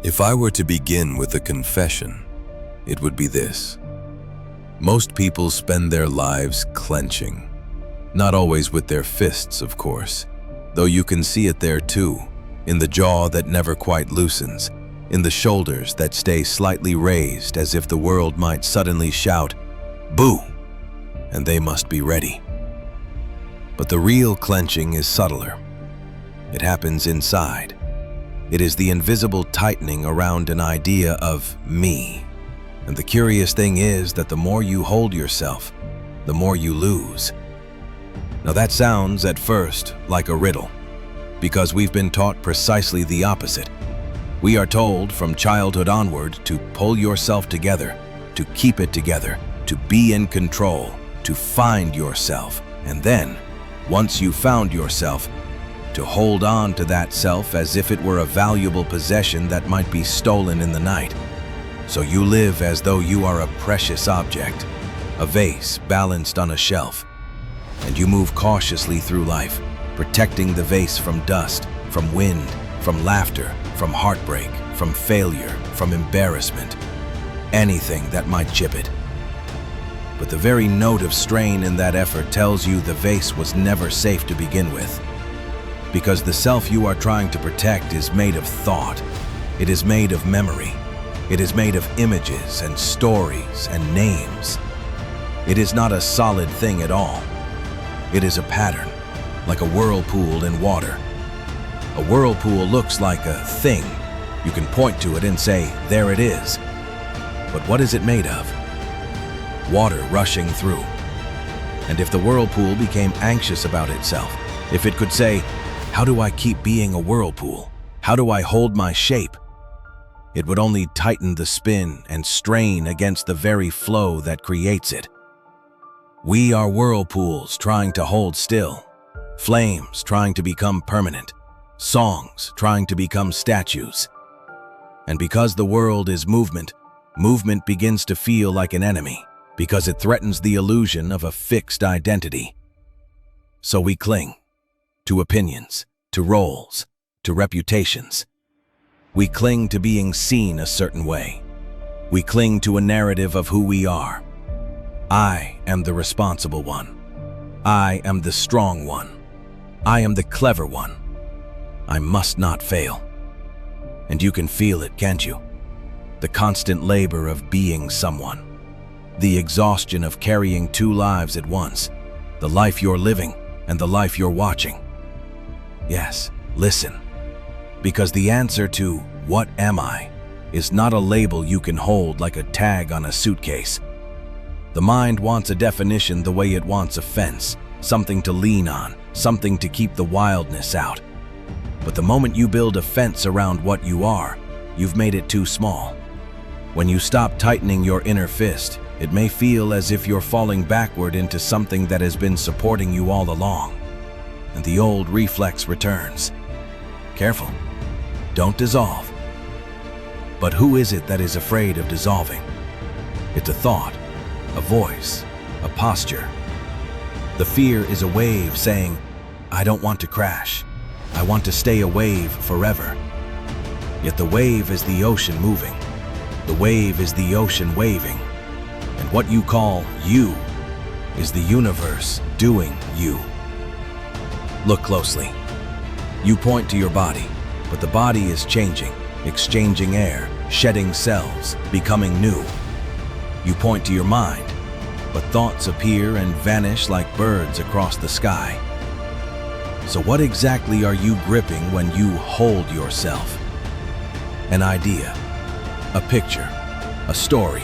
If I were to begin with a confession, it would be this. Most people spend their lives clenching. Not always with their fists, of course, though you can see it there too, in the jaw that never quite loosens, in the shoulders that stay slightly raised as if the world might suddenly shout, "Boo!" and they must be ready. But the real clenching is subtler. It happens inside. It is the invisible tightening around an idea of me. And the curious thing is that the more you hold yourself, the more you lose. Now that sounds at first like a riddle, because we've been taught precisely the opposite. We are told from childhood onward to pull yourself together, to keep it together, to be in control, to find yourself, and then, once you found yourself, to hold on to that self as if it were a valuable possession that might be stolen in the night. So you live as though you are a precious object, a vase balanced on a shelf, and you move cautiously through life, protecting the vase from dust, from wind, from laughter, from heartbreak, from failure, from embarrassment, anything that might chip it. But the very note of strain in that effort tells you the vase was never safe to begin with. Because the self you are trying to protect is made of thought. It is made of memory. It is made of images and stories and names. It is not a solid thing at all. It is a pattern, like a whirlpool in water. A whirlpool looks like a thing. You can point to it and say, there it is. But what is it made of? Water rushing through. And if the whirlpool became anxious about itself, if it could say, how do I keep being a whirlpool? How do I hold my shape? It would only tighten the spin and strain against the very flow that creates it. We are whirlpools trying to hold still, flames trying to become permanent, songs trying to become statues. And because the world is movement, movement begins to feel like an enemy, because it threatens the illusion of a fixed identity. So we cling to opinions, to roles, to reputations. We cling to being seen a certain way. We cling to a narrative of who we are. I am the responsible one. I am the strong one. I am the clever one. I must not fail. And you can feel it, can't you? The constant labor of being someone. The exhaustion of carrying two lives at once. The life you're living and the life you're watching. Yes, listen. Because the answer to "what am I" is not a label you can hold like a tag on a suitcase. The mind wants a definition the way it wants a fence, something to lean on, something to keep the wildness out. But the moment you build a fence around what you are, you've made it too small. When you stop tightening your inner fist, it may feel as if you're falling backward into something that has been supporting you all along. And the old reflex returns. Careful, don't dissolve. But who is it that is afraid of dissolving? It's a thought, a voice, a posture. The fear is a wave saying, I don't want to crash. I want to stay a wave forever. Yet the wave is the ocean moving. The wave is the ocean waving. And what you call you is the universe doing you. Look closely. You point to your body, but the body is changing, exchanging air, shedding cells, becoming new. You point to your mind, but thoughts appear and vanish like birds across the sky. So what exactly are you gripping when you hold yourself? An idea, a picture, a story,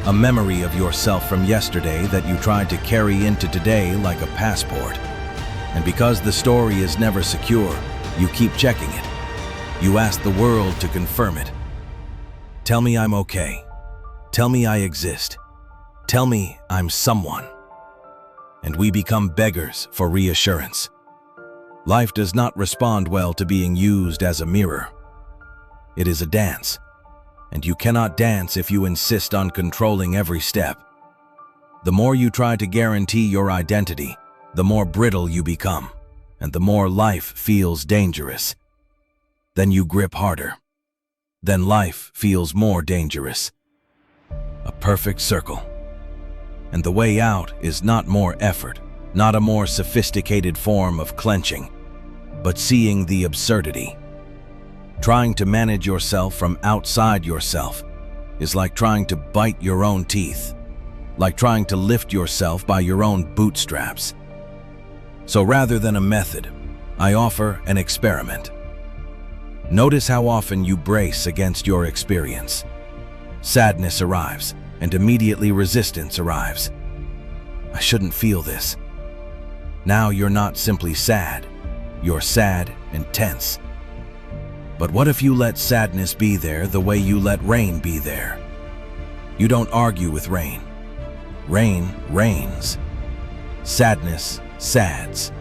a memory of yourself from yesterday that you tried to carry into today like a passport. And because the story is never secure, you keep checking it. You ask the world to confirm it. Tell me I'm okay. Tell me I exist. Tell me I'm someone. And we become beggars for reassurance. Life does not respond well to being used as a mirror. It is a dance, and you cannot dance if you insist on controlling every step. The more you try to guarantee your identity, the more brittle you become, and the more life feels dangerous. Then you grip harder. then life feels more dangerous. A perfect circle. And the way out is not more effort, not a more sophisticated form of clenching, but seeing the absurdity. Trying to manage yourself from outside yourself is like trying to bite your own teeth, like trying to lift yourself by your own bootstraps. So rather than a method, I offer an experiment. Notice how often you brace against your experience. Sadness arrives, and immediately resistance arrives. I shouldn't feel this. Now you're not simply sad, you're sad and tense. But what if you let sadness be there the way you let rain be there? You don't argue with rain. Rain rains. Sadness sads.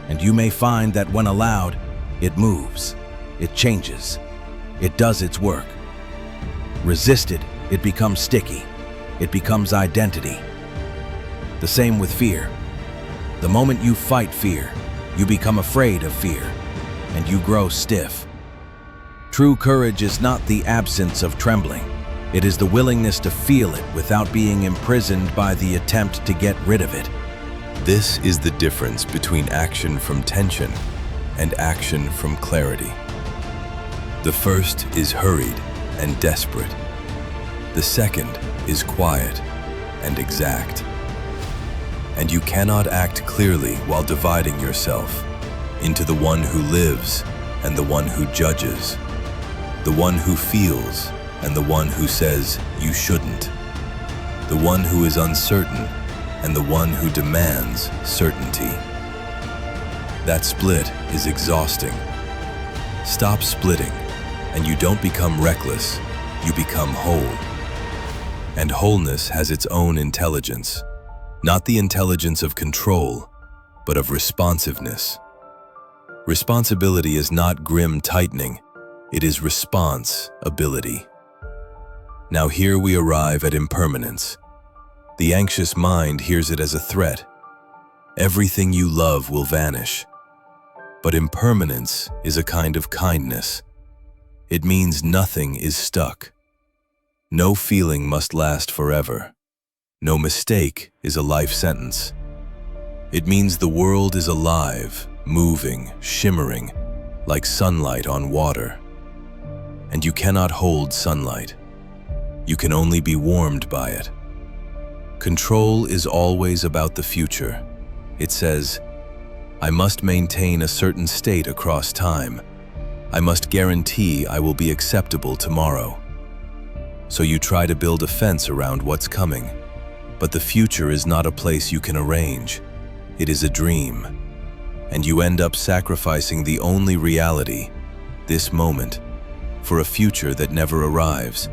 And you may find that when allowed, it moves, it changes, it does its work. Resisted, it becomes sticky, it becomes identity. The same with fear. The moment you fight fear, you become afraid of fear, and you grow stiff. True courage is not the absence of trembling. It is the willingness to feel it without being imprisoned by the attempt to get rid of it. This is the difference between action from tension and action from clarity. The first is hurried and desperate. The second is quiet and exact. And you cannot act clearly while dividing yourself into the one who lives and the one who judges, the one who feels and the one who says you shouldn't, the one who is uncertain and the one who demands certainty. That split is exhausting. Stop splitting, and you don't become reckless, you become whole. And wholeness has its own intelligence, not the intelligence of control, but of responsiveness. Responsibility is not grim tightening, it is response-ability. Now here we arrive at impermanence. The anxious mind hears it as a threat. Everything you love will vanish. But impermanence is a kind of kindness. It means nothing is stuck. No feeling must last forever. No mistake is a life sentence. It means the world is alive, moving, shimmering, like sunlight on water. And you cannot hold sunlight. You can only be warmed by it. Control is always about the future. It says, I must maintain a certain state across time. I must guarantee I will be acceptable tomorrow. So you try to build a fence around what's coming. But the future is not a place you can arrange. It is a dream. And you end up sacrificing the only reality, this moment, for a future that never arrives.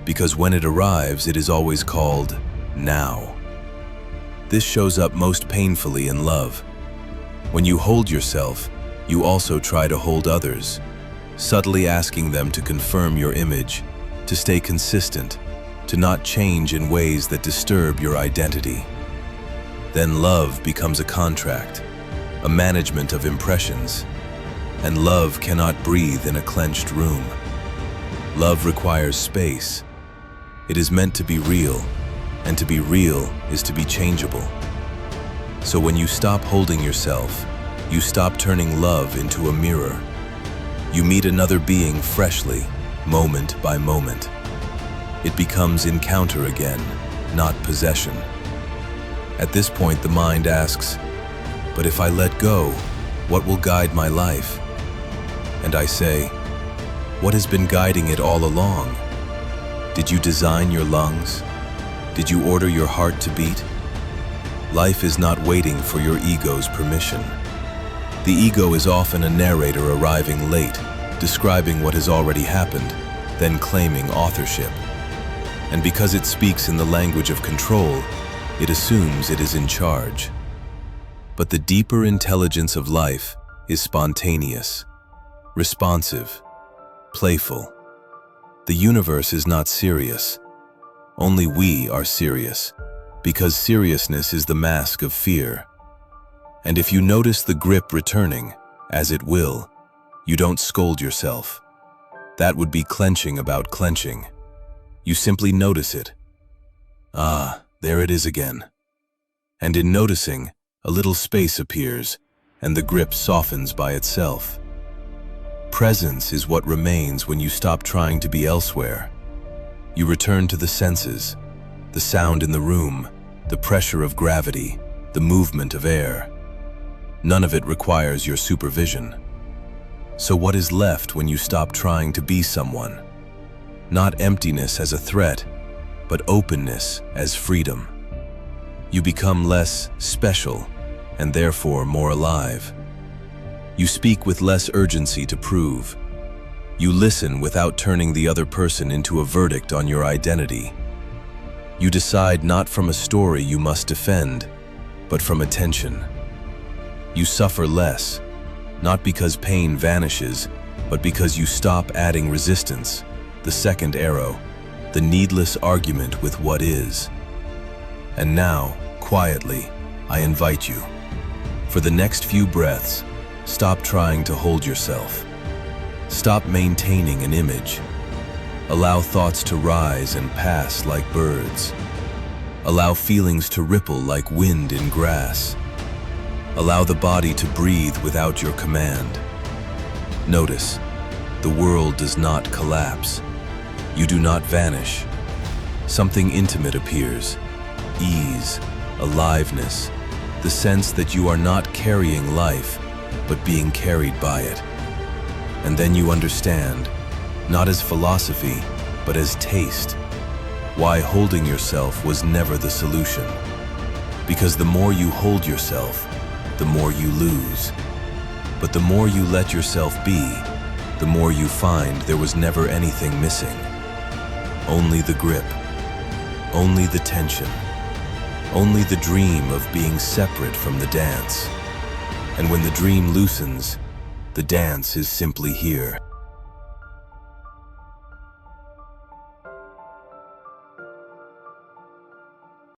Because when it arrives, it is always called now. This shows up most painfully in love. When you hold yourself, you also try to hold others, subtly asking them to confirm your image, to stay consistent, to not change in ways that disturb your identity. Then love becomes a contract, a management of impressions, and love cannot breathe in a clenched room. Love requires space. It is meant to be real, and to be real is to be changeable. So when you stop holding yourself, you stop turning love into a mirror. You meet another being freshly, moment by moment. It becomes encounter again, not possession. At this point, the mind asks, but if I let go, what will guide my life? And I say, what has been guiding it all along? Did you design your lungs? Did you order your heart to beat? Life is not waiting for your ego's permission. The ego is often a narrator arriving late, describing what has already happened, then claiming authorship. And because it speaks in the language of control, it assumes it is in charge. But the deeper intelligence of life is spontaneous, responsive, playful. The universe is not serious. Only we are serious, because seriousness is the mask of fear. And if you notice the grip returning, as it will, you don't scold yourself. That would be clenching about clenching. You simply notice it. Ah, there it is again. And in noticing, a little space appears, and the grip softens by itself. Presence is what remains when you stop trying to be elsewhere. You return to the senses, the sound in the room, the pressure of gravity, the movement of air. None of it requires your supervision. So what is left when you stop trying to be someone? Not emptiness as a threat, but openness as freedom. You become less special, and therefore more alive. You speak with less urgency to prove. You listen without turning the other person into a verdict on your identity. You decide not from a story you must defend, but from attention. You suffer less, not because pain vanishes, but because you stop adding resistance, the second arrow, the needless argument with what is. And now, quietly, I invite you. For the next few breaths, stop trying to hold yourself. Stop maintaining an image. Allow thoughts to rise and pass like birds. Allow feelings to ripple like wind in grass. Allow the body to breathe without your command. Notice, the world does not collapse. You do not vanish. Something intimate appears. Ease, aliveness, the sense that you are not carrying life, but being carried by it. And then you understand, not as philosophy, but as taste, why holding yourself was never the solution. Because the more you hold yourself, the more you lose. But the more you let yourself be, the more you find there was never anything missing. Only the grip, only the tension, only the dream of being separate from the dance. And when the dream loosens, the dance is simply here.